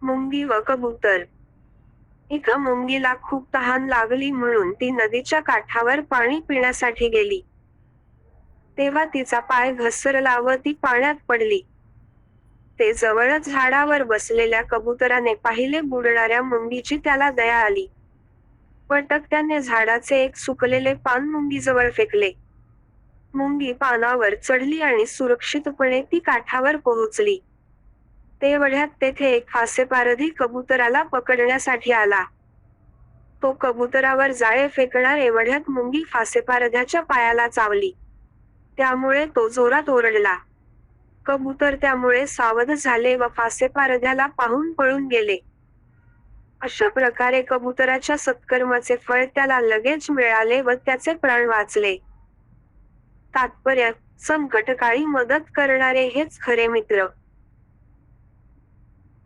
मुंगी व कबूतर. एका मुंगीला खूप तहान लागली म्हणून ती नदीच्या काठावर पाणी पिण्यासाठी गेली. तेव्हा तिचा पाय घसरला व ती पाण्यात पडली. ते जवळच झाडावर बसलेल्या कबुतराने पाहिले. बुडणाऱ्या मुंगीची त्याला दया आली. पटक त्याने झाडाचे एक सुकलेले पान मुंगीजवळ फेकले. मुंगी पानावर चढली आणि सुरक्षितपणे ती काठावर पोहोचली. तेवढ्यात तेथे एक फासेपारधी कबुतराला पकडण्यासाठी आला. तो कबुतरावर जाळे फेकणार एवढ्यात मुंगी फासेपारध्याच्या पायाला चावली. त्यामुळे तो जोरात ओरडला. कबूतर त्यामुळे सावध झाले व फासेपारध्याला पाहून पळून गेले. अशा प्रकारे कबुतराच्या सत्कर्माचे फळ त्याला लगेच मिळाले व त्याचे प्राण वाचले. तात्पर्य: संकटकाळी मदत करणारे हेच खरे मित्र.